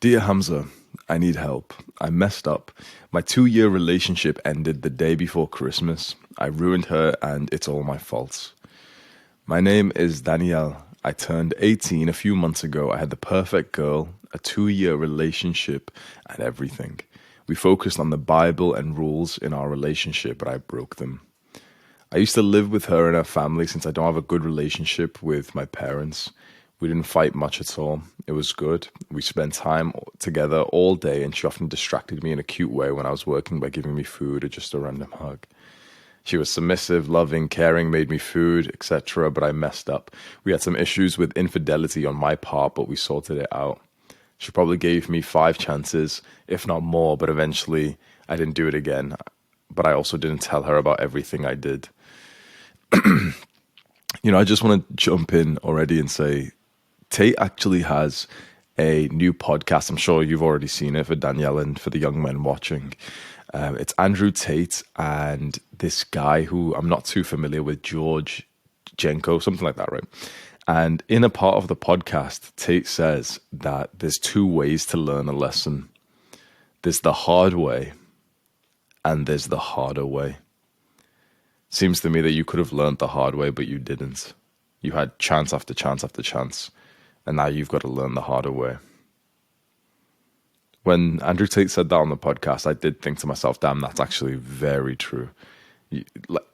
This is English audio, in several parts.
Dear Hamza, I need help. I messed up. My 2-year relationship ended the day before Christmas. I ruined her and it's all my fault. My name is Danielle. I turned 18 a few months ago. I had the perfect girl, a 2-year relationship, and everything. We focused on the Bible and rules in our relationship, but I broke them. I used to live with her and her family since I don't have a good relationship with my parents. We didn't fight much at all. It was good. We spent time together all day, and she often distracted me in a cute way when I was working by giving me food or just a random hug. She was submissive, loving, caring, made me food, etc., but I messed up. We had some issues with infidelity on my part, but we sorted it out. She probably gave me 5 chances, if not more, but eventually I didn't do it again. But I also didn't tell her about everything I did. I just want to jump in already and say, Tate actually has a new podcast. I'm sure you've already seen it for Danielle and for the young men watching. It's Andrew Tate and this guy who I'm not too familiar with, George Jenko, something like that, right? And in a part of the podcast, Tate says that there's 2 ways to learn a lesson. There's the hard way and there's the harder way. Seems to me that you could have learned the hard way, but you didn't. You had chance after chance after chance. And now you've got to learn the harder way. When Andrew Tate said that on the podcast, I did think to myself, damn, that's actually very true.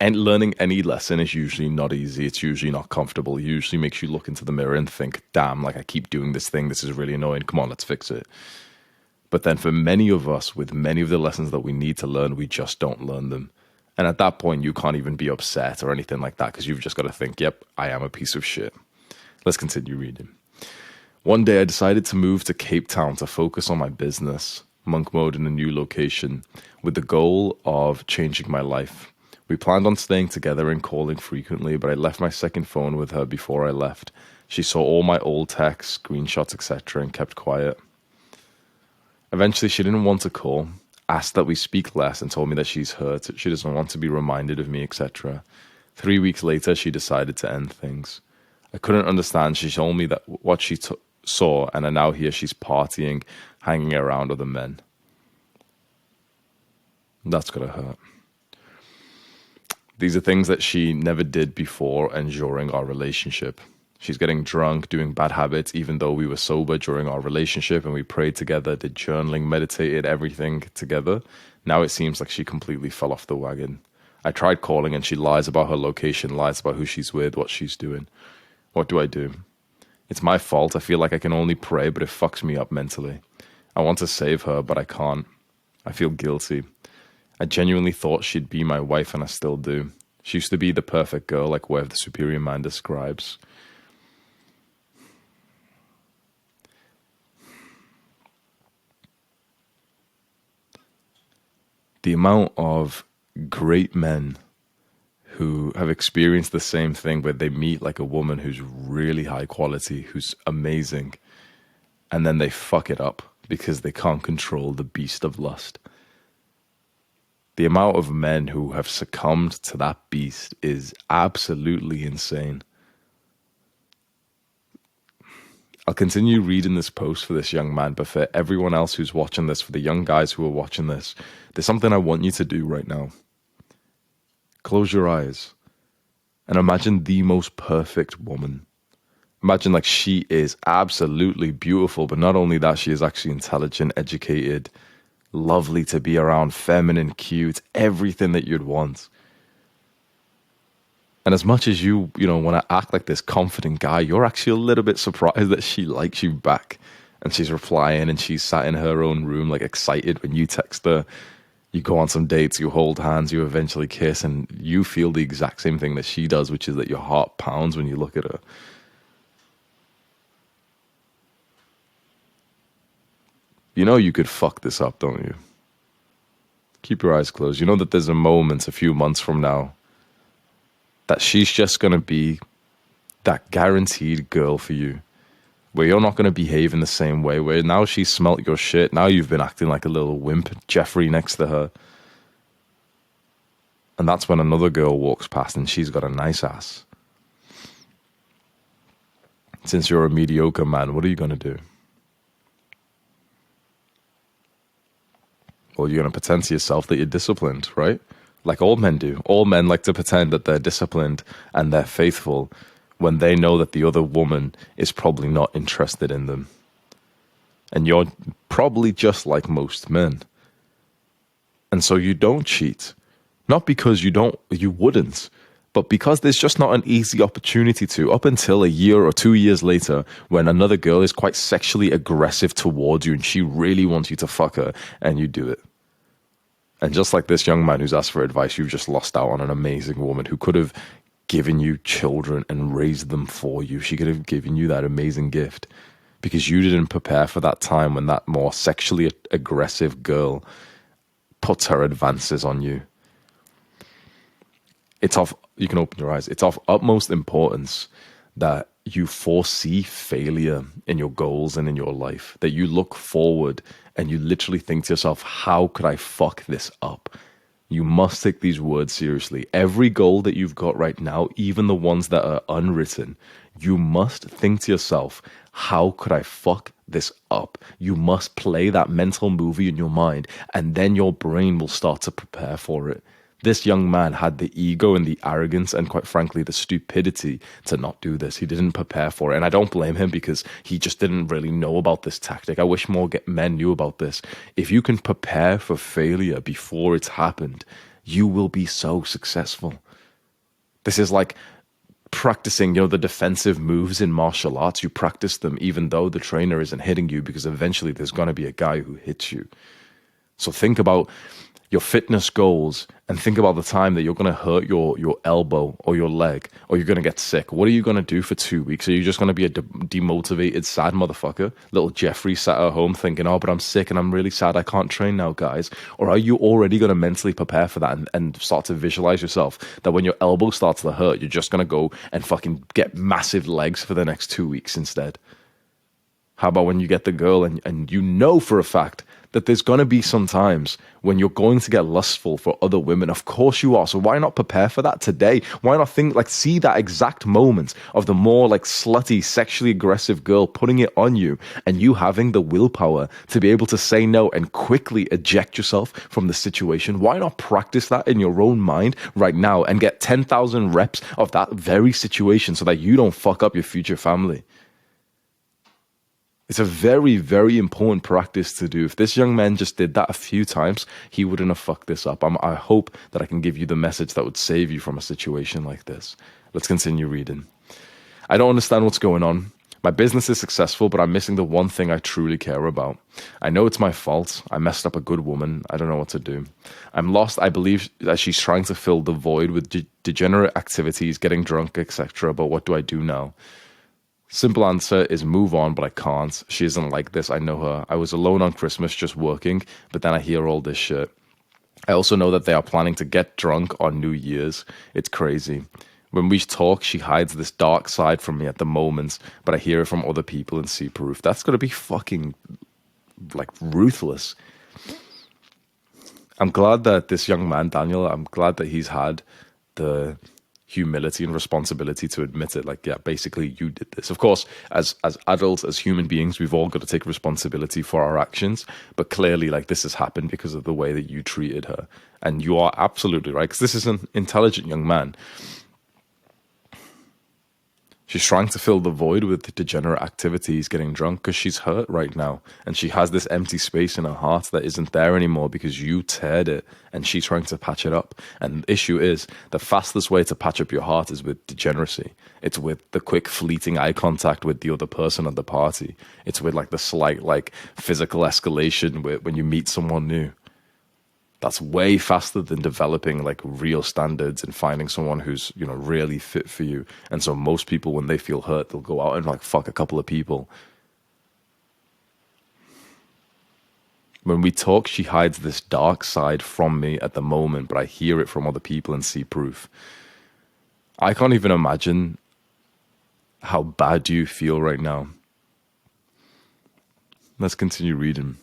And learning any lesson is usually not easy. It's usually not comfortable. It usually makes you look into the mirror and think, damn, I keep doing this thing. This is really annoying. Come on, let's fix it. But then for many of us, with many of the lessons that we need to learn, we just don't learn them. And at that point, you can't even be upset or anything like that because you've just got to think, yep, I am a piece of shit. Let's continue reading. One day I decided to move to Cape Town to focus on my business, monk mode in a new location, with the goal of changing my life. We planned on staying together and calling frequently, but I left my second phone with her before I left. She saw all my old texts, screenshots, etc. and kept quiet. Eventually she didn't want to call, asked that we speak less and told me that she's hurt, she doesn't want to be reminded of me, etc. 3 weeks later she decided to end things. I couldn't understand. She told me that what she saw, and I now hear she's partying, hanging around other men. That's gotta hurt. These are things that she never did before and during our relationship. She's getting drunk, doing bad habits, even though we were sober during our relationship and we prayed together, did journaling, meditated, everything together. Now it seems like she completely fell off the wagon. I tried calling and she lies about her location, lies about who she's with, what she's doing. What do I do? It's my fault. I feel like I can only pray, but it fucks me up mentally. I want to save her, but I can't. I feel guilty. I genuinely thought she'd be my wife, and I still do. She used to be the perfect girl, like where the superior man describes. The amount of great men who have experienced the same thing where they meet like a woman who's really high quality, who's amazing, and then they fuck it up because they can't control the beast of lust. The amount of men who have succumbed to that beast is absolutely insane. I'll continue reading this post for this young man, but for everyone else who's watching this, for the young guys who are watching this, there's something I want you to do right now. Close your eyes and imagine the most perfect woman. Imagine like she is absolutely beautiful, but not only that, she is actually intelligent, educated, lovely to be around, feminine, cute, everything that you'd want. And as much as you want to act like this confident guy, you're actually a little bit surprised that she likes you back. And she's replying and she's sat in her own room like excited when you text her. You go on some dates, you hold hands, you eventually kiss, and you feel the exact same thing that she does, which is that your heart pounds when you look at her. You know you could fuck this up, don't you? Keep your eyes closed. You know that there's a moment a few months from now that she's just going to be that guaranteed girl for you, where you're not going to behave in the same way, where now she's smelt your shit, now you've been acting like a little wimp, Jeffrey next to her. And that's when another girl walks past and she's got a nice ass. Since you're a mediocre man, what are you going to do? Or you're going to pretend to yourself that you're disciplined, right? Like all men do. All men like to pretend that they're disciplined and they're faithful when they know that the other woman is probably not interested in them. And you're probably just like most men. And so you don't cheat. Not because you wouldn't, but because there's just not an easy opportunity to, up until a year or 2 years later, when another girl is quite sexually aggressive towards you and she really wants you to fuck her, and you do it. And just like this young man who's asked for advice, you've just lost out on an amazing woman who could have given you children and raised them for you. She could have given you that amazing gift because you didn't prepare for that time when that more sexually aggressive girl puts her advances on you. You can open your eyes. It's of utmost importance that you foresee failure in your goals and in your life, that you look forward and you literally think to yourself, how could I fuck this up? You must take these words seriously. Every goal that you've got right now, even the ones that are unwritten, you must think to yourself, how could I fuck this up? You must play that mental movie in your mind, and then your brain will start to prepare for it. This young man had the ego and the arrogance and, quite frankly, the stupidity to not do this. He didn't prepare for it. And I don't blame him because he just didn't really know about this tactic. I wish more men knew about this. If you can prepare for failure before it's happened, you will be so successful. This is like practicing, the defensive moves in martial arts. You practice them even though the trainer isn't hitting you, because eventually there's going to be a guy who hits you. So think about your fitness goals and think about the time that you're going to hurt your elbow or your leg, or you're going to get sick. What are you going to do for 2 weeks? Are you just going to be a demotivated, sad motherfucker? Little Jeffrey sat at home thinking, oh, but I'm sick and I'm really sad. I can't train now, guys. Or are you already going to mentally prepare for that and start to visualize yourself that when your elbow starts to hurt, you're just going to go and fucking get massive legs for the next 2 weeks instead? How about when you get the girl and you know for a fact that there's going to be some times when you're going to get lustful for other women? Of course you are. So why not prepare for that today? Why not see that exact moment of the more slutty, sexually aggressive girl putting it on you, and you having the willpower to be able to say no and quickly eject yourself from the situation? Why not practice that in your own mind right now and get 10,000 reps of that very situation so that you don't fuck up your future family? It's a very, very important practice to do. If this young man just did that a few times, he wouldn't have fucked this up. I hope that I can give you the message that would save you from a situation like this. Let's continue reading. I don't understand what's going on. My business is successful, but I'm missing the one thing I truly care about. I know it's my fault. I messed up a good woman. I don't know what to do. I'm lost. I believe that she's trying to fill the void with degenerate activities, getting drunk, etc. But what do I do now? Simple answer is move on, but I can't. She isn't like this. I know her. I was alone on Christmas just working, but then I hear all this shit. I also know that they are planning to get drunk on New Year's. It's crazy. When we talk, she hides this dark side from me at the moment, but I hear it from other people and see proof. That's going to be fucking, ruthless. I'm glad that this young man, Daniel, I'm glad that he's had the humility and responsibility to admit it. Basically you did this. Of course, as adults, as human beings, we've all got to take responsibility for our actions, but clearly this has happened because of the way that you treated her. And you are absolutely right, because this is an intelligent young man. She's trying to fill the void with degenerate activities, getting drunk, because she's hurt right now. And she has this empty space in her heart that isn't there anymore because you teared it, and she's trying to patch it up. And the issue is, the fastest way to patch up your heart is with degeneracy. It's with the quick fleeting eye contact with the other person at the party. It's with the slight physical escalation when you meet someone new. That's way faster than developing real standards and finding someone who's, really fit for you. And so most people, when they feel hurt, they'll go out and fuck a couple of people. When we talk, she hides this dark side from me at the moment, but I hear it from other people and see proof. I can't even imagine how bad you feel right now. Let's continue reading.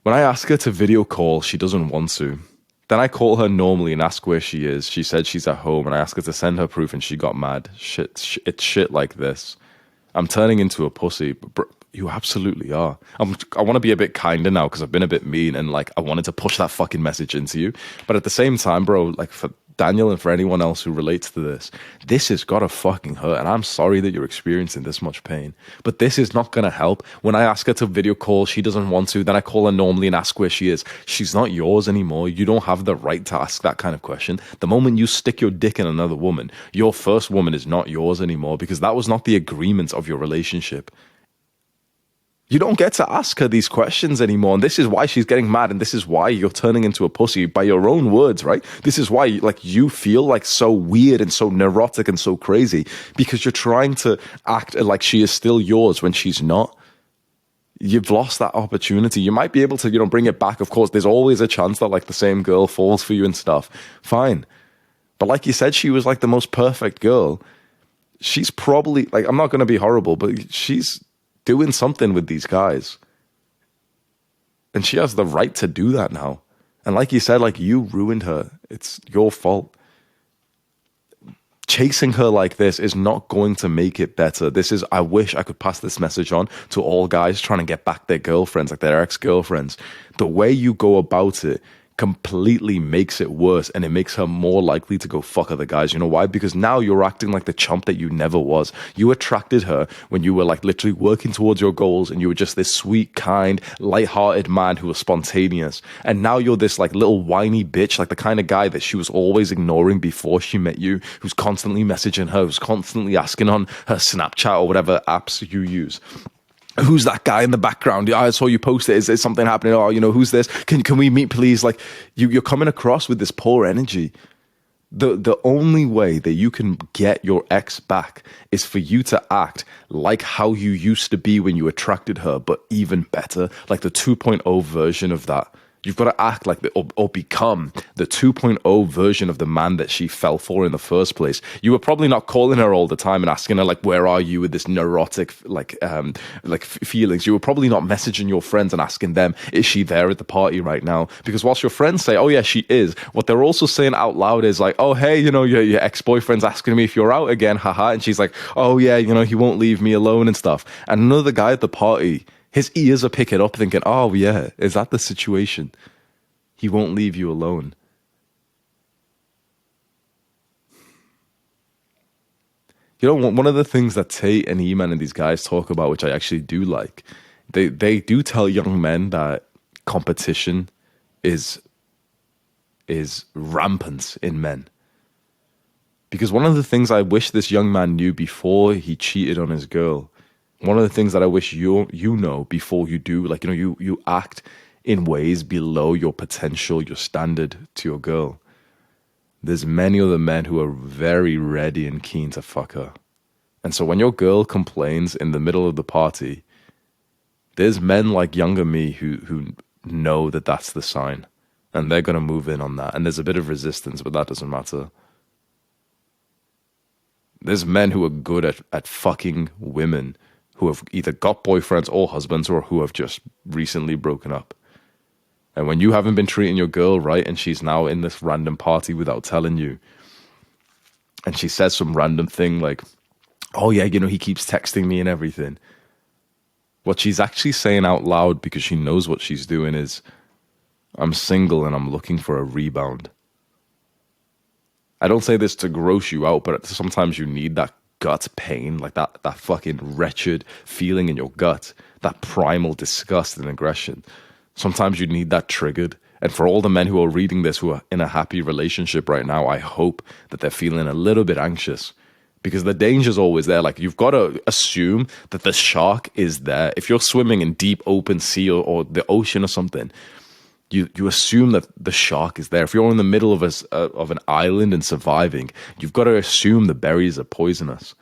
When I ask her to video call, she doesn't want to. Then I call her normally and ask where she is. She said she's at home, and I ask her to send her proof, and she got mad. It's shit like this. I'm turning into a pussy. You absolutely are. I want to be a bit kinder now because I've been a bit mean and like I wanted to push that fucking message into you. But at the same time, bro, like for Daniel and for anyone else who relates to this has got to fucking hurt. And I'm sorry that you're experiencing this much pain. But this is not going to help. When I ask her to video call, she doesn't want to. Then I call her normally and ask where she is. She's not yours anymore. You don't have the right to ask that kind of question. The moment you stick your dick in another woman, your first woman is not yours anymore because that was not the agreement of your relationship. You don't get to ask her these questions anymore. And this is why she's getting mad. And this is why you're turning into a pussy by your own words, right? This is why like you feel like so weird and so neurotic and so crazy because you're trying to act like she is still yours when she's not. You've lost that opportunity. You might be able to, bring it back. Of course, there's always a chance that like the same girl falls for you and stuff. Fine. But like you said, she was like the most perfect girl. She's probably like, I'm not going to be horrible, but she's doing something with these guys. And she has the right to do that now. And like you said, like you ruined her. It's your fault. Chasing her like this is not going to make it better. I wish I could pass this message on to all guys trying to get back their girlfriends, like their ex-girlfriends. The way you go about it completely makes it worse and it makes her more likely to go fuck other guys. You know why? Because now you're acting like the chump that you never was. You attracted her when you were like literally working towards your goals and you were just this sweet, kind, light-hearted man who was spontaneous. And now you're this like little whiny bitch, like the kind of guy that she was always ignoring before she met you, who's constantly messaging her, who's constantly asking on her Snapchat or whatever apps you use. Who's that guy in the background? I saw you post it. Is something happening? Or, who's this? Can we meet, please? Like, you're coming across with this poor energy. The only way that you can get your ex back is for you to act like how you used to be when you attracted her, but even better, like the 2.0 version of that. You've got to act like or become the 2.0 version of the man that she fell for in the first place. You were probably not calling her all the time and asking her like, "Where are you?" with this neurotic feelings. You were probably not messaging your friends and asking them, "Is she there at the party right now?" Because whilst your friends say, "Oh yeah, she is," what they're also saying out loud is like, "Oh hey, your ex-boyfriend's asking me if you're out again, haha," and she's like, "Oh yeah, he won't leave me alone and stuff." And another guy at the party, his ears are picking up thinking, "Oh yeah, is that the situation? He won't leave you alone." One of the things that Tate and E-Man and these guys talk about, which I actually do like, they do tell young men that competition is rampant in men. Because one of the things I wish this young man knew before he cheated on his girl, one of the things that I wish you know before you do, like, you act in ways below your potential, your standard to your girl. There's many other men who are very ready and keen to fuck her. And so when your girl complains in the middle of the party, there's men like younger me who know that that's the sign. And they're going to move in on that. And there's a bit of resistance, but that doesn't matter. There's men who are good at fucking women who have either got boyfriends or husbands or who have just recently broken up. And when you haven't been treating your girl right and she's now in this random party without telling you, and she says some random thing like, "Oh yeah, he keeps texting me and everything." What she's actually saying out loud, because she knows what she's doing, is, "I'm single and I'm looking for a rebound." I don't say this to gross you out, but sometimes you need that gut pain, like that fucking wretched feeling in your gut, that primal disgust and aggression. Sometimes you need that triggered. And for all the men who are reading this who are in a happy relationship right now, I hope that they're feeling a little bit anxious, because the danger's always there. Like, you've got to assume that the shark is there. If you're swimming in deep open sea or the ocean or something, you assume that the shark is there. If you're in the middle of an island and surviving, you've got to assume the berries are poisonous.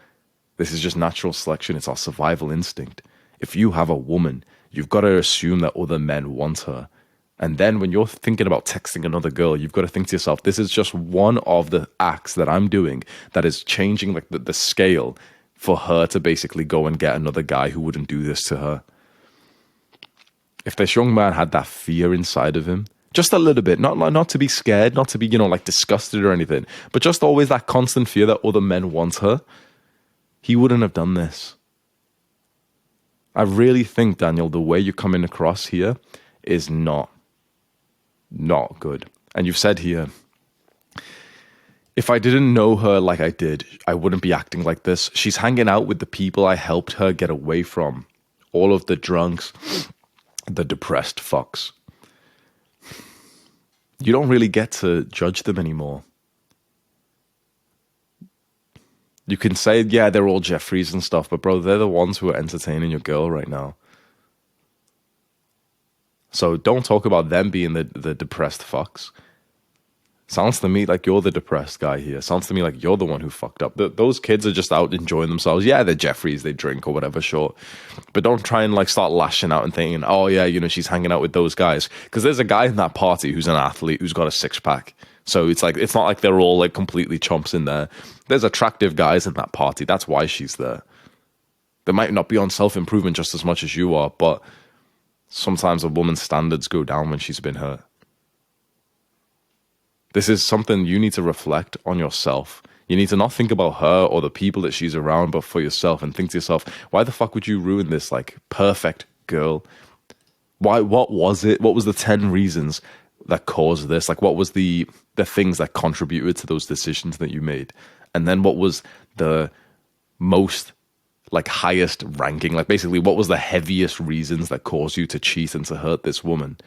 This is just natural selection. It's our survival instinct. If you have a woman, you've got to assume that other men want her. And then when you're thinking about texting another girl, you've got to think to yourself, this is just one of the acts that I'm doing that is changing like the scale for her to basically go and get another guy who wouldn't do this to her. If this young man had that fear inside of him, just a little bit, not to be scared, not to be, like disgusted or anything, but just always that constant fear that other men want her, he wouldn't have done this. I really think, Daniel, the way you're coming across here is not good. And you've said here, if I didn't know her like I did, I wouldn't be acting like this. She's hanging out with the people I helped her get away from. All of the drunks, the depressed fucks. You don't really get to judge them anymore. You can say, yeah, they're all Jeffries and stuff, but bro, they're the ones who are entertaining your girl right now. So don't talk about them being the depressed fucks. Sounds to me like you're the depressed guy here. Sounds to me like you're the one who fucked up. Those kids are just out enjoying themselves. Yeah, they're Jeffries, they drink or whatever, sure. But don't try and like start lashing out and thinking, oh yeah, you know, she's hanging out with those guys. Because there's a guy in that party who's an athlete who's got a six-pack. So it's like, it's not like they're all like completely chumps in there. There's attractive guys in that party. That's why she's there. They might not be on self-improvement just as much as you are, but sometimes a woman's standards go down when she's been hurt. This is something you need to reflect on yourself. You need to not think about her or the people that she's around, but for yourself, and think to yourself, why the fuck would you ruin this like perfect girl? Why? What was it? What was the 10 reasons that caused this? Like, what was the things that contributed to those decisions that you made? And then what was the most like highest ranking? Like basically, what was the heaviest reasons that caused you to cheat and to hurt this woman?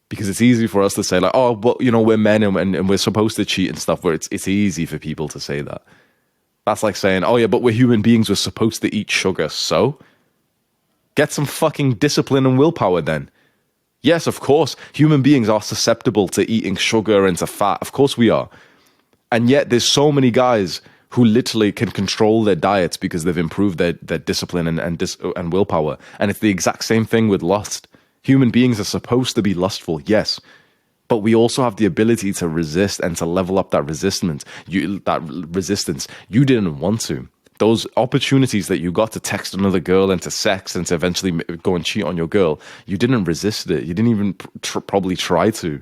Because it's easy for us to say like, oh, well, you know, we're men and we're supposed to cheat and stuff, where it's easy for people to say that. That's like saying, oh yeah, but we're human beings, we're supposed to eat sugar, so get some fucking discipline and willpower then. Yes, of course, human beings are susceptible to eating sugar and to fat. Of course we are. And yet there's so many guys who literally can control their diets because they've improved their discipline and willpower. And it's the exact same thing with lust. Human beings are supposed to be lustful, yes, but we also have the ability to resist and to level up that resistance. You didn't want to. Those opportunities that you got to text another girl and to sex and to eventually go and cheat on your girl, you didn't resist it. You didn't even probably try to.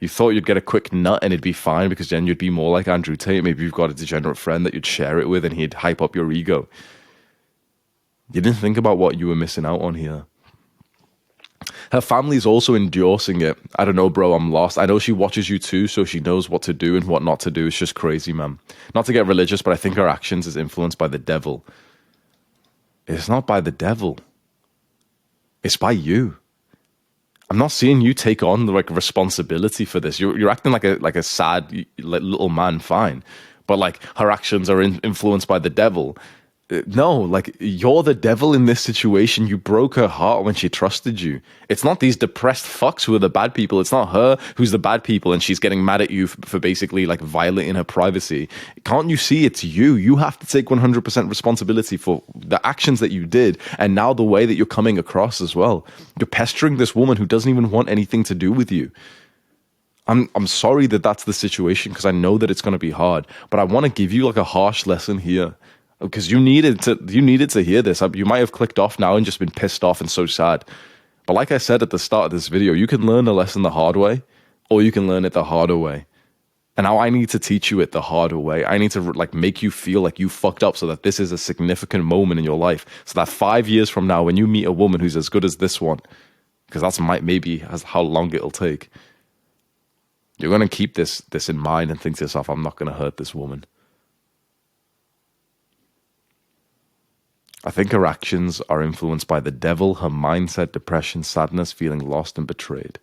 You thought you'd get a quick nut and it'd be fine because then you'd be more like Andrew Tate. Maybe you've got a degenerate friend that you'd share it with and he'd hype up your ego. You didn't think about what you were missing out on here. Her family's also endorsing it. I don't know, bro, I'm lost. I know she watches you too, so she knows what to do and what not to do. It's just crazy, man. Not to get religious, but I think her actions is influenced by the devil. It's not by the devil. It's by you. I'm not seeing you take on like responsibility for this. You're acting like a sad little man, fine. But like her actions are influenced by the devil. No, like you're the devil in this situation. You broke her heart when she trusted you. It's not these depressed fucks who are the bad people. It's not her who's the bad people and she's getting mad at you for basically like violating her privacy. Can't you see it's you? You have to take 100% responsibility for the actions that you did and now the way that you're coming across as well. You're pestering this woman who doesn't even want anything to do with you. I'm sorry that that's the situation because I know that it's going to be hard, but I want to give you like a harsh lesson here. Because you needed to hear this. You might have clicked off now and just been pissed off and so sad. But like I said at the start of this video, you can learn a lesson the hard way, or you can learn it the harder way. And now I need to teach you it the harder way. I need to like make you feel like you fucked up so that this is a significant moment in your life. So that 5 years from now, when you meet a woman who's as good as this one, because that's maybe how long it'll take, you're going to keep this in mind and think to yourself, I'm not going to hurt this woman. I think her actions are influenced by the devil, her mindset, depression, sadness, feeling lost and betrayed.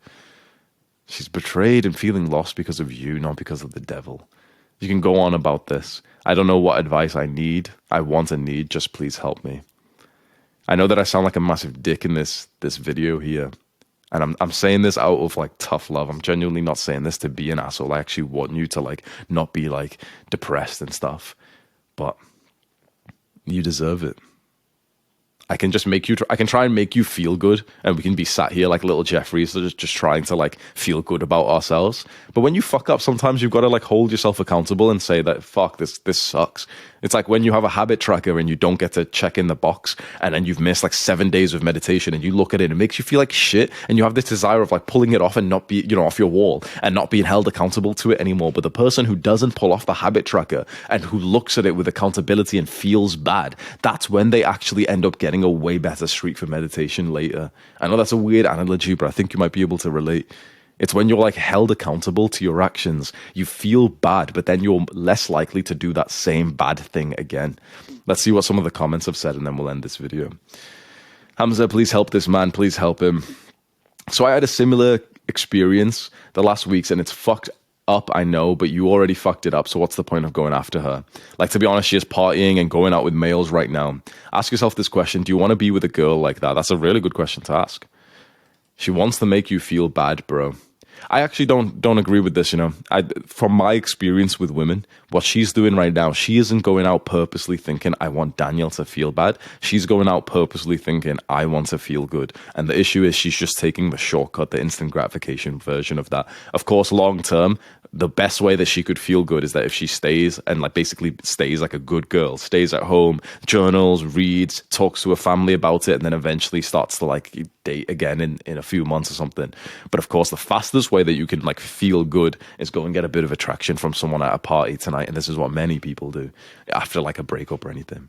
She's betrayed and feeling lost because of you, not because of the devil. You can go on about this. I don't know what advice I want and need, just please help me. I know that I sound like a massive dick in this video here. And I'm saying this out of like tough love. I'm genuinely not saying this to be an asshole. I actually want you to like not be like depressed and stuff. But you deserve it. I can just make you, I can try and make you feel good, and we can be sat here like little Jeffreys, just trying to like feel good about ourselves. But when you fuck up, sometimes you've got to like hold yourself accountable and say that, fuck, this sucks. It's like when you have a habit tracker and you don't get to check in the box, and then you've missed like 7 days of meditation, and you look at it and it makes you feel like shit, and you have this desire of like pulling it off and not be, off your wall and not being held accountable to it anymore. But the person who doesn't pull off the habit tracker and who looks at it with accountability and feels bad, that's when they actually end up getting a way better streak for meditation later. I know that's a weird analogy, but I think you might be able to relate. It's when you're like held accountable to your actions, you feel bad, but then you're less likely to do that same bad thing again. Let's see what some of the comments have said, and then we'll end this video. Hamza, please help this man. Please help him. So I had a similar experience the last weeks, and it's fucked up, I know, but you already fucked it up, so what's the point of going after her? Like, to be honest, she is partying and going out with males right now. Ask yourself this question: do you want to be with a girl like that? That's a really good question to ask. She wants to make you feel bad, bro. I actually don't agree with this, from my experience with women, what she's doing right now, she isn't going out purposely thinking, I want Daniel to feel bad. She's going out purposely thinking, I want to feel good. And the issue is she's just taking the shortcut, the instant gratification version of that. Of course, long term, the best way that she could feel good is that if she stays and like basically stays like a good girl, stays at home, journals, reads, talks to her family about it, and then eventually starts to like date again in a few months or something. But of course, the fastest way that you can like feel good is go and get a bit of attraction from someone at a party tonight. And this is what many people do after like a breakup or anything.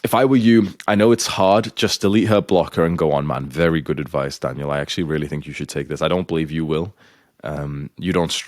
If I were you, I know it's hard, just delete her, block her, and go on, man. Very good advice, Daniel. I actually really think you should take this. I don't believe you will. You don't,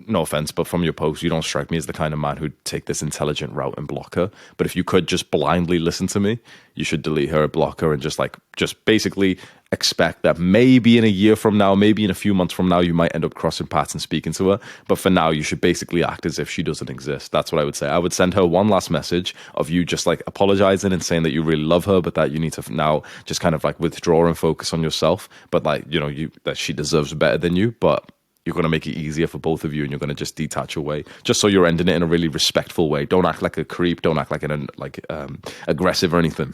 no offense, but from your post, you don't strike me as the kind of man who'd take this intelligent route and block her. But if you could just blindly listen to me, you should delete her, block her, and just basically expect that maybe in a year from now, maybe in a few months from now, you might end up crossing paths and speaking to her. But for now, you should basically act as if she doesn't exist. That's what I would say. I would send her one last message of you just like apologizing and saying that you really love her, but that you need to now just kind of like withdraw and focus on yourself. But like, that she deserves better than you, but you're going to make it easier for both of you, and you're going to just detach away, just so you're ending it in a really respectful way. Don't act like a creep. Don't act like aggressive or anything.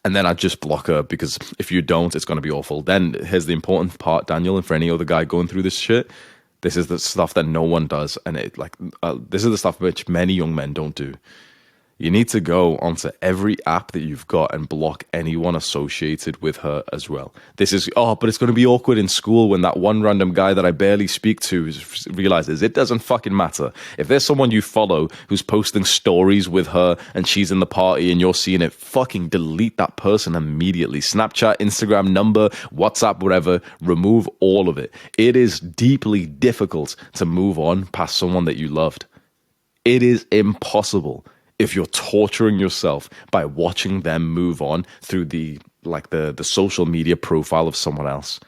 And then I'd just block her, because if you don't, it's going to be awful. Then here's the important part, Daniel, and for any other guy going through this shit, this is the stuff that no one does, and this is the stuff which many young men don't do. You need to go onto every app that you've got and block anyone associated with her as well. This is, but it's going to be awkward in school when that one random guy that I barely speak to realizes it doesn't fucking matter. If there's someone you follow who's posting stories with her and she's in the party and you're seeing it, fucking delete that person immediately. Snapchat, Instagram, number, WhatsApp, whatever, remove all of it. It is deeply difficult to move on past someone that you loved. It is impossible if you're torturing yourself by watching them move on through the social media profile of someone else.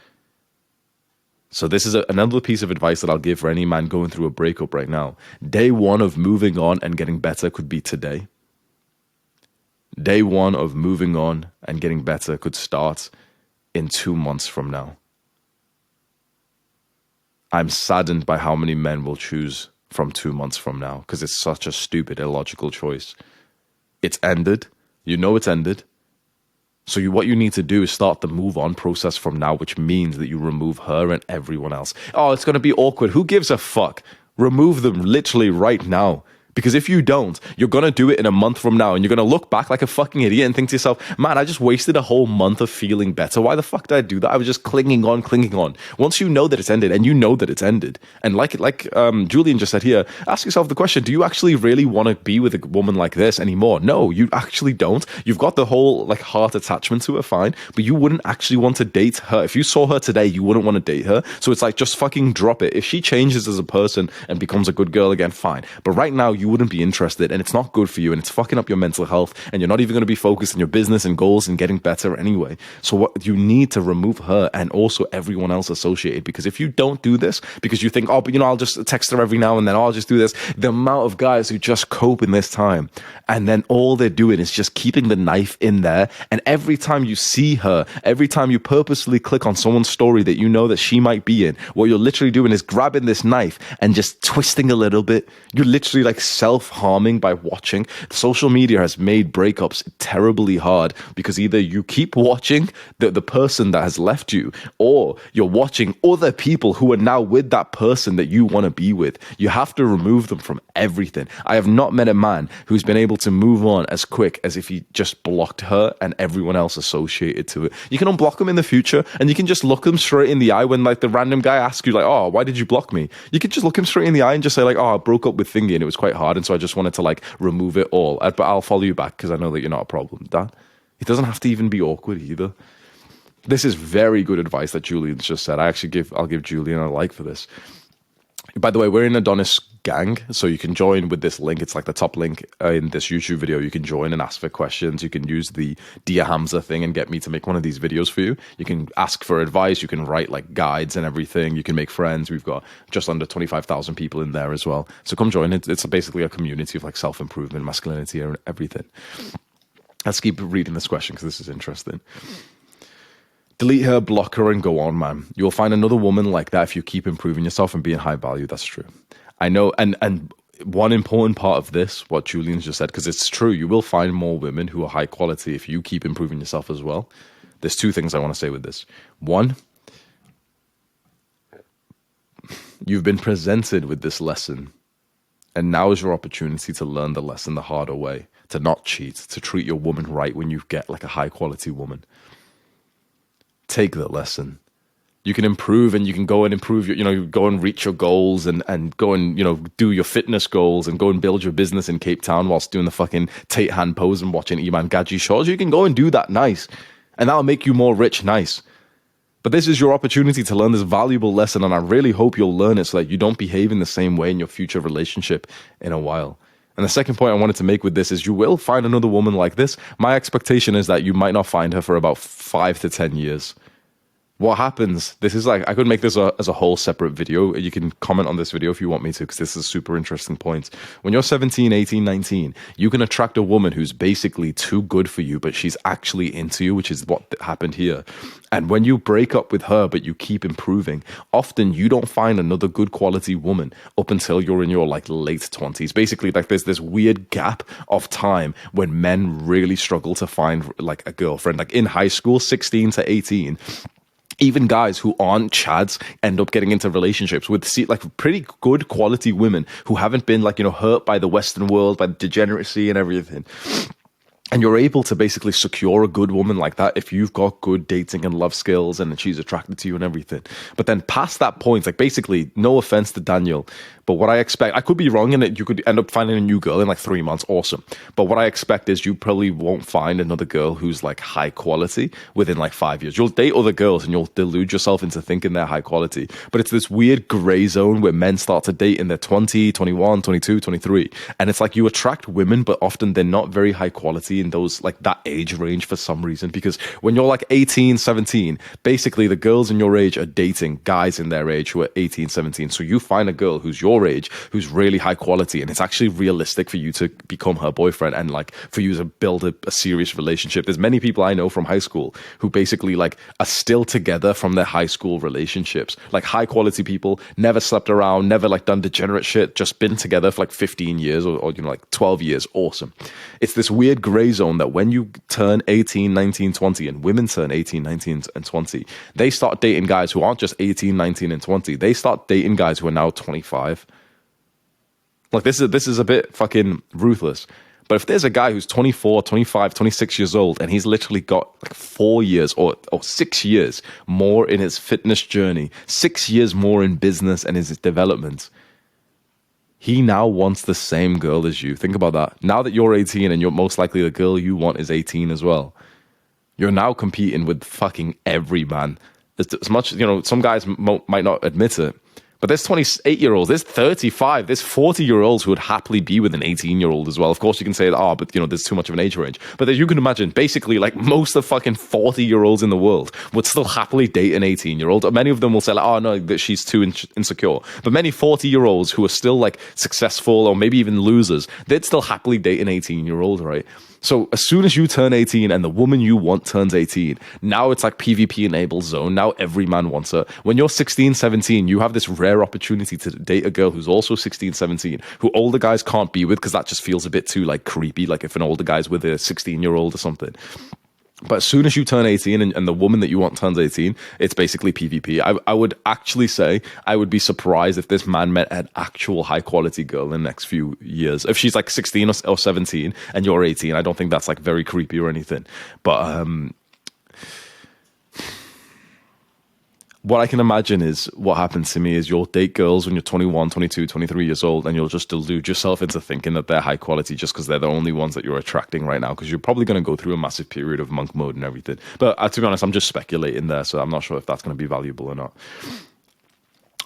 So this is another piece of advice that I'll give for any man going through a breakup right now. Day one of moving on and getting better could be today. Day one of moving on and getting better could start in 2 months from now. I'm saddened by how many men will choose from 2 months from now, because it's such a stupid, illogical choice. It's ended. You know it's ended. So what you need to do is start the move on process from now, which means that you remove her and everyone else. Oh, it's going to be awkward. Who gives a fuck? Remove them literally right now. Because if you don't, you're going to do it in a month from now, and you're going to look back like a fucking idiot and think to yourself, man, I just wasted a whole month of feeling better. Why the fuck did I do that? I was just clinging on. Once you know that it's ended, and you know that it's ended, and like Julian just said here, ask yourself the question, do you actually really want to be with a woman like this anymore? No, you actually don't. You've got the whole like heart attachment to her, fine, but you wouldn't actually want to date her. If you saw her today, you wouldn't want to date her. So it's like, just fucking drop it. If she changes as a person and becomes a good girl again, fine. But right now, you wouldn't be interested, and it's not good for you, and it's fucking up your mental health, and you're not even going to be focused on your business and goals and getting better anyway. So what you need to remove her and also everyone else associated, because if you don't do this, because you think, but I'll just text her every now and then, I'll just do this, the amount of guys who just cope in this time, and then all they're doing is just keeping the knife in there, and every time you see her, every time you purposely click on someone's story that you know that she might be in, what you're literally doing is grabbing this knife and just twisting a little bit. You're literally like self-harming by watching. Social media has made breakups terribly hard because either you keep watching the person that has left you, or you're watching other people who are now with that person that you want to be with. You have to remove them from everything. I have not met a man who's been able to move on as quick as if he just blocked her and everyone else associated to it. You can unblock them in the future, and you can just look them straight in the eye when like the random guy asks you like, oh, why did you block me? You can just look him straight in the eye and just say like, oh, I broke up with Thingy and it was quite hard, and so I just wanted to like remove it all. But I'll follow you back because I know that you're not a problem. That it doesn't have to even be awkward either. This is very good advice that Julian's just said. I'll give Julian a like for this. By the way, we're in Adonis gang, so you can join with this link. It's like the top link in this YouTube video. You can join and ask for questions. You can use the Dear Hamza thing and get me to make one of these videos for you. You can ask for advice. You can write like guides and everything. You can make friends. We've got just under 25,000 people in there as well. So come join. It's basically a community of like self-improvement, masculinity, and everything. Let's keep reading this question because this is interesting. Delete her, block her, and go on, man. You'll find another woman like that if you keep improving yourself and being high value. That's true. I know, and one important part of this, what Julian's just said, because it's true, you will find more women who are high quality if you keep improving yourself as well. There's two things I want to say with this. One, you've been presented with this lesson, and now is your opportunity to learn the lesson the harder way, to not cheat, to treat your woman right when you get like a high quality woman. Take the lesson. You can improve, and you can go and improve your, go and reach your goals and go and, do your fitness goals and go and build your business in Cape Town whilst doing the fucking Tate hand pose and watching Iman Gaji shows. You can go and do that nice, and that'll make you more rich nice. But this is your opportunity to learn this valuable lesson, and I really hope you'll learn it so that you don't behave in the same way in your future relationship in a while. And the second point I wanted to make with this is you will find another woman like this. My expectation is that you might not find her for about 5 to 10 years. What happens, this is like, I could make this as a whole separate video. You can comment on this video if you want me to, because this is a super interesting point. When you're 17, 18, 19, you can attract a woman who's basically too good for you, but she's actually into you, which is what happened here. And when you break up with her, but you keep improving, often you don't find another good quality woman up until you're in your like late 20s. Basically, like there's this weird gap of time when men really struggle to find like a girlfriend. Like in high school, 16 to 18, even guys who aren't chads end up getting into relationships with like pretty good quality women who haven't been like, hurt by the Western world, by the degeneracy and everything. And you're able to basically secure a good woman like that if you've got good dating and love skills and she's attracted to you and everything. But then past that point, like basically, no offense to Daniel, but what I expect, I could be wrong in it, you could end up finding a new girl in like 3 months, awesome. But what I expect is you probably won't find another girl who's like high quality within like 5 years. You'll date other girls and you'll delude yourself into thinking they're high quality. But it's this weird gray zone where men start to date in their 20, 21, 22, 23. And it's like you attract women, but often they're not very high quality in those like that age range for some reason. Because when you're like 18, 17, basically the girls in your age are dating guys in their age who are 18, 17. So you find a girl who's your age, who's really high quality, and it's actually realistic for you to become her boyfriend and like for you to build a serious relationship. There's many people I know from high school who basically like are still together from their high school relationships, like high quality people, never slept around, never like done degenerate shit, just been together for like 15 years or like 12 years. Awesome. It's this weird gray zone that when you turn 18, 19, 20, and women turn 18, 19, and 20, they start dating guys who aren't just 18, 19, and 20. They start dating guys who are now 25. Like this is a bit fucking ruthless. But if there's a guy who's 24, 25, 26 years old, and he's literally got like 4 years or 6 years more in his fitness journey, 6 years more in business and his development, he now wants the same girl as you. Think about that. Now that you're 18 and you're most likely the girl you want is 18 as well, you're now competing with fucking every man. As much, some guys might not admit it, but there's 28-year-olds, there's 35, there's 40-year-olds who would happily be with an 18-year-old as well. Of course, you can say, but there's too much of an age range. But as you can imagine, basically, like most of fucking 40-year-olds in the world would still happily date an 18-year-old. Many of them will say, no, that she's too insecure. But many 40-year-olds who are still like successful or maybe even losers, they'd still happily date an 18-year-old, right? So as soon as you turn 18 and the woman you want turns 18, now it's like PvP enabled zone. Now every man wants her. When you're 16, 17, you have this rare opportunity to date a girl who's also 16, 17, who older guys can't be with because that just feels a bit too like creepy, like if an older guy's with a 16-year-old or something. But as soon as you turn 18 and the woman that you want turns 18, it's basically PvP. I would actually say I would be surprised if this man met an actual high quality girl in the next few years. If she's like 16 or 17 and you're 18, I don't think that's like very creepy or anything. But what I can imagine is what happens to me is you'll date girls when you're 21, 22, 23 years old, and you'll just delude yourself into thinking that they're high quality just because they're the only ones that you're attracting right now, because you're probably going to go through a massive period of monk mode and everything. But to be honest, I'm just speculating there, so I'm not sure if that's going to be valuable or not.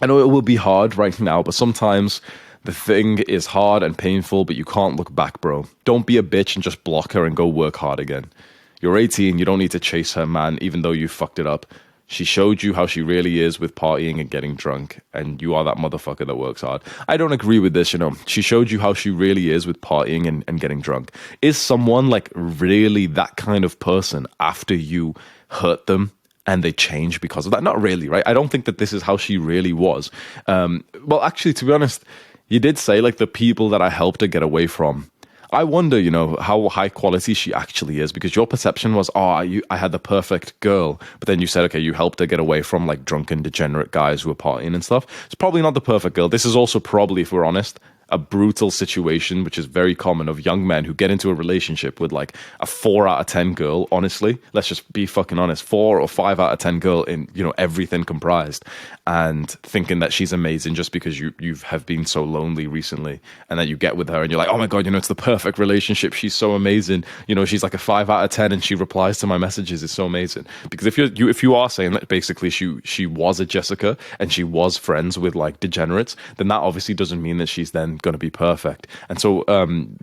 I know it will be hard right now, but sometimes the thing is hard and painful, but you can't look back, bro. Don't be a bitch and just block her and go work hard again. You're 18, you don't need to chase her, man, even though you fucked it up. She showed you how she really is with partying and getting drunk, and you are that motherfucker that works hard. I don't agree with this, you know. She showed you how she really is with partying and getting drunk. Is someone like really that kind of person after you hurt them and they change because of that? Not really, right? I don't think that this is how she really was. Well, actually, to be honest, you did say like the people that I helped her get away from. I wonder, you know, how high quality she actually is, because your perception was, I had the perfect girl. But then you said, okay, you helped her get away from like drunken, degenerate guys who are partying and stuff. It's probably not the perfect girl. This is also probably, if we're honest, a brutal situation, which is very common, of young men who get into a relationship with like a 4 out of 10 girl. Honestly, let's just be fucking honest, 4 or 5 out of 10 girl in, you know, everything comprised, and thinking that she's amazing just because you have been so lonely recently, and that you get with her and you're like, oh my god, you know, it's the perfect relationship, she's so amazing, you know, she's like a 5 out of 10 and she replies to my messages, it's so amazing. Because if you are saying that basically she was a Jessica and she was friends with like degenerates, then that obviously doesn't mean that she's then going to be perfect. And so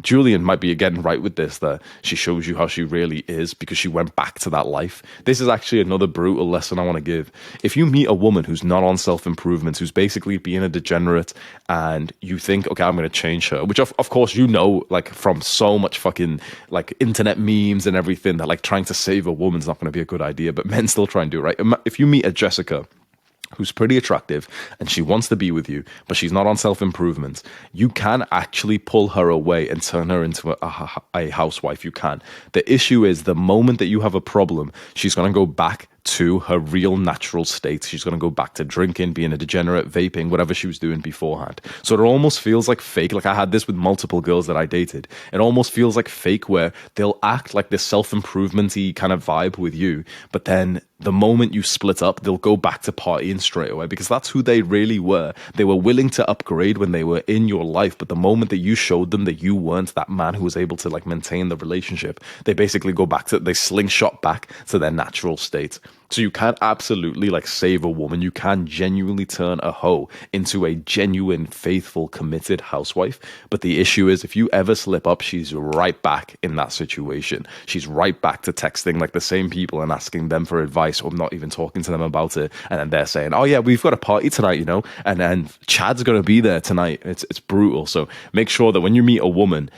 Julian might be again right with this, that she shows you how she really is because she went back to that life. This is actually another brutal lesson I want to give. If you meet a woman who's not on self-improvement, who's basically being a degenerate, and you think, okay, I'm going to change her, which of course you know, like from so much fucking like internet memes and everything, that like trying to save a woman's not going to be a good idea, but men still try and do it, right? If you meet a Jessica who's pretty attractive and she wants to be with you, but she's not on self-improvement, you can actually pull her away and turn her into a housewife. You can. The issue is the moment that you have a problem, she's going to go back to her real natural state. She's going to go back to drinking, being a degenerate, vaping, whatever she was doing beforehand. So it almost feels like fake. Like I had this with multiple girls that I dated. It almost feels like fake, where they'll act like this self-improvement-y kind of vibe with you, but then the moment you split up, they'll go back to partying straight away, because that's who they really were. They were willing to upgrade when they were in your life, but the moment that you showed them that you weren't that man who was able to like maintain the relationship, they basically go back to, they slingshot back to their natural state. So you can absolutely like save a woman. You can genuinely turn a hoe into a genuine, faithful, committed housewife. But the issue is, if you ever slip up, she's right back in that situation. She's right back to texting like the same people and asking them for advice, or not even talking to them about it. And then they're saying, oh yeah, we've got a party tonight, you know, and then Chad's going to be there tonight. It's brutal. So make sure that when you meet a woman,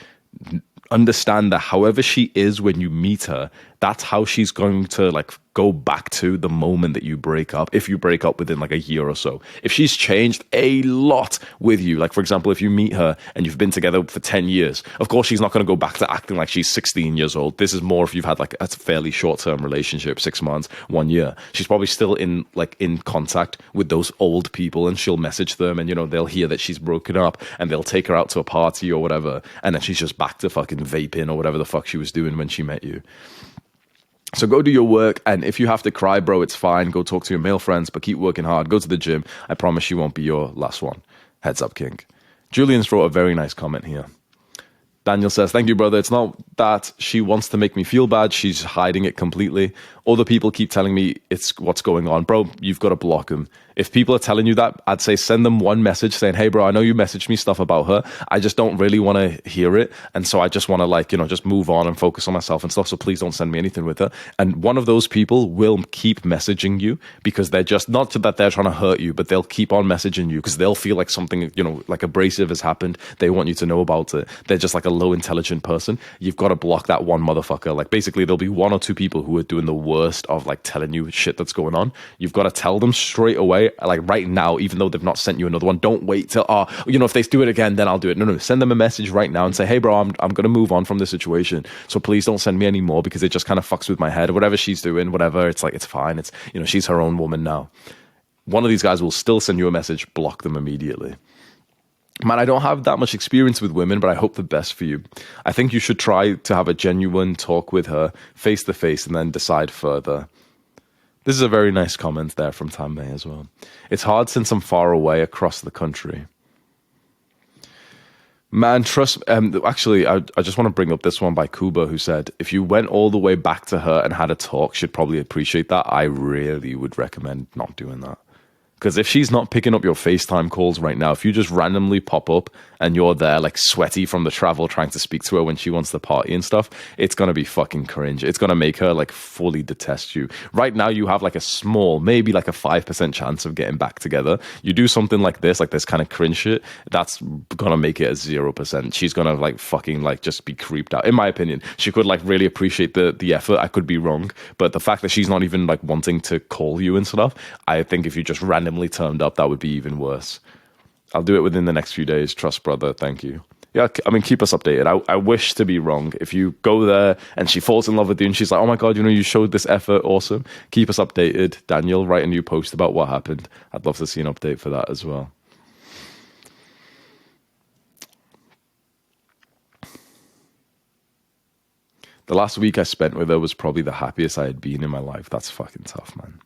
understand that however she is when you meet her, that's how she's going to like go back to the moment that you break up, if you break up within like a year or so. If she's changed a lot with you, like for example, if you meet her and you've been together for 10 years, of course she's not going to go back to acting like she's 16 years old. This is more if you've had like a fairly short-term relationship, 6 months, 1 year. She's probably still in contact with those old people, and she'll message them, and you know, they'll hear that she's broken up and they'll take her out to a party or whatever, and then she's just back to fucking vaping or whatever the fuck she was doing when she met you. So go do your work, and if you have to cry, bro, it's fine. Go talk to your male friends, but keep working hard. Go to the gym. I promise she won't be your last one. Heads up, King. Julian's wrote a very nice comment here. Daniel says, thank you, brother. It's not that she wants to make me feel bad. She's hiding it completely. Other people keep telling me it's what's going on. Bro, you've got to block them. If people are telling you that, I'd say send them one message saying, hey, bro, I know you messaged me stuff about her. I just don't really want to hear it. And so I just want to like, you know, just move on and focus on myself and stuff. So please don't send me anything with her. And one of those people will keep messaging you, because they're just, not that they're trying to hurt you, but they'll keep on messaging you because they'll feel like something, you know, like abrasive has happened. They want you to know about it. They're just like a low intelligent person, you've got to block that one motherfucker. Like basically there'll be one or two people who are doing the worst of like telling you shit that's going on. You've got to tell them straight away, like right now, even though they've not sent you another one. Don't wait till, if they do it again, then I'll do it. No, send them a message right now and say, hey bro, I'm going to move on from this situation. So please don't send me any more because it just kind of fucks with my head. Whatever she's doing, whatever, it's like, it's fine. It's, she's her own woman now. One of these guys will still send you a message, block them immediately. Man, I don't have that much experience with women, but I hope the best for you. I think you should try to have a genuine talk with her, face to face, and then decide further. This is a very nice comment there from Tamme as well. It's hard since I'm far away across the country. Man, trust. Actually, I just want to bring up this one by Kuba, who said, if you went all the way back to her and had a talk, she'd probably appreciate that. I really would recommend not doing that. Because if she's not picking up your FaceTime calls right now, if you just randomly pop up and you're there like sweaty from the travel trying to speak to her when she wants to party and stuff, it's going to be fucking cringe. It's going to make her like fully detest you. Right now you have like a small, maybe like a 5% chance of getting back together. You do something like this kind of cringe shit, that's going to make it a 0%. She's going to like fucking like just be creeped out. In my opinion, she could like really appreciate the effort. I could be wrong. But the fact that she's not even like wanting to call you and stuff, I think if you just randomly turned up, that would be even worse. I'll do it within the next few days. Trust, brother. Thank you. Yeah, I mean, keep us updated. I wish to be wrong. If you go there and she falls in love with you and she's like, oh my God, you showed this effort. Awesome. Keep us updated. Daniel, write a new post about what happened. I'd love to see an update for that as well. The last week I spent with her was probably the happiest I had been in my life. That's fucking tough, man.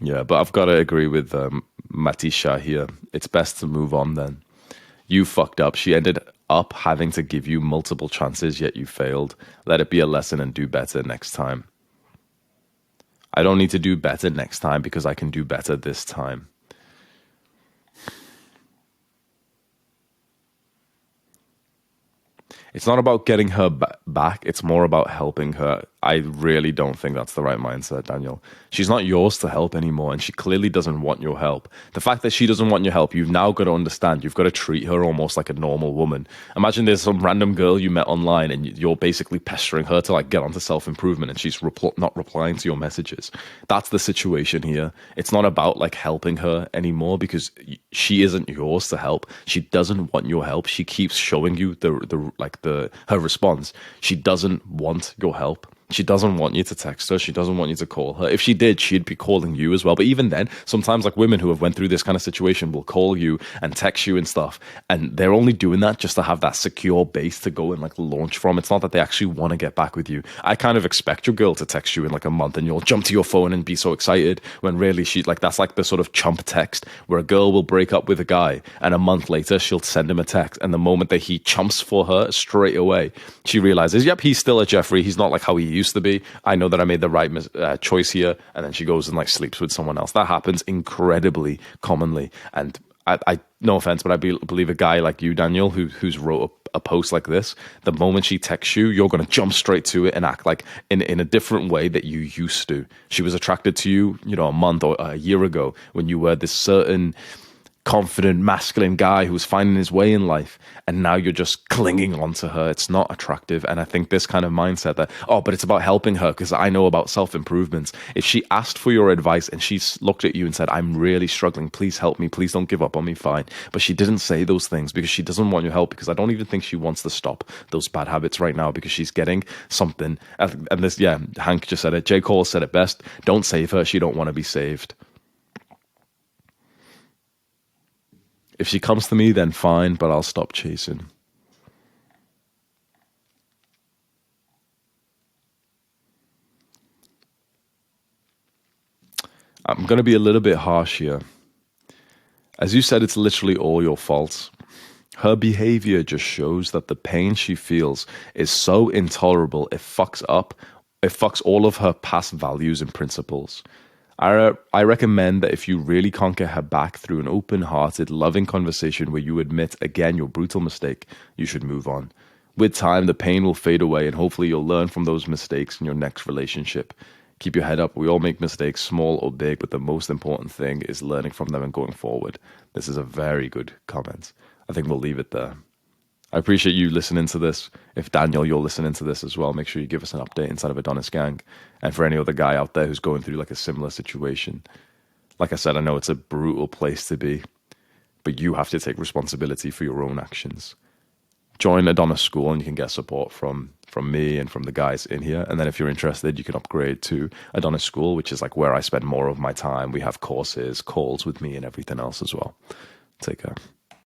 Yeah, but I've got to agree with Matisha here. It's best to move on then. You fucked up. She ended up having to give you multiple chances, yet you failed. Let it be a lesson and do better next time. I don't need to do better next time because I can do better this time. It's not about getting her back. It's more about helping her. I really don't think that's the right mindset, Daniel. She's not yours to help anymore, and she clearly doesn't want your help. The fact that she doesn't want your help, you've now got to understand. You've got to treat her almost like a normal woman. Imagine there's some random girl you met online, and you're basically pestering her to like get onto self-improvement, and she's not replying to your messages. That's the situation here. It's not about like helping her anymore because she isn't yours to help. She doesn't want your help. She keeps showing you her response. She doesn't want your help. She doesn't want you to text her. She doesn't want you to call her. If she did, she'd be calling you as well. But even then, sometimes like women who have went through this kind of situation will call you and text you and stuff. And they're only doing that just to have that secure base to go and like launch from. It's not that they actually want to get back with you. I kind of expect your girl to text you in like a month and you'll jump to your phone and be so excited when really she's like, that's like the sort of chump text where a girl will break up with a guy and a month later she'll send him a text. And the moment that he chumps for her straight away, she realizes, yep, he's still a Jeffrey. He's not like how he used to be. I know that I made the right choice here. And then she goes and like sleeps with someone else. That happens incredibly commonly. And I no offense, but I believe a guy like you, Daniel, who's wrote a post like this, the moment she texts you, you're going to jump straight to it and act like in a different way that you used to. She was attracted to you, a month or a year ago when you were this certain confident, masculine guy who was finding his way in life, and now you're just clinging onto her. It's not attractive. And I think this kind of mindset that, but it's about helping her because I know about self-improvements. If she asked for your advice and she looked at you and said, I'm really struggling, please help me, please don't give up on me, fine. But she didn't say those things because she doesn't want your help, because I don't even think she wants to stop those bad habits right now because she's getting something. And this, Hank just said it. J. Cole said it best. Don't save her. She don't want to be saved. If she comes to me, then fine, but I'll stop chasing. I'm going to be a little bit harsh here. As you said, it's literally all your fault. Her behavior just shows that the pain she feels is so intolerable, it fucks all of her past values and principles. I recommend that if you really can't get her back through an open-hearted, loving conversation where you admit again your brutal mistake, you should move on. With time, the pain will fade away and hopefully you'll learn from those mistakes in your next relationship. Keep your head up. We all make mistakes, small or big, but the most important thing is learning from them and going forward. This is a very good comment. I think we'll leave it there. I appreciate you listening to this. If Daniel, you're listening to this as well, make sure you give us an update inside of Adonis Gang. And for any other guy out there who's going through like a similar situation, like I said, I know it's a brutal place to be, but you have to take responsibility for your own actions. Join Adonis School and you can get support from me and from the guys in here. And then if you're interested, you can upgrade to Adonis School, which is like where I spend more of my time. We have courses, calls with me and everything else as well. Take care.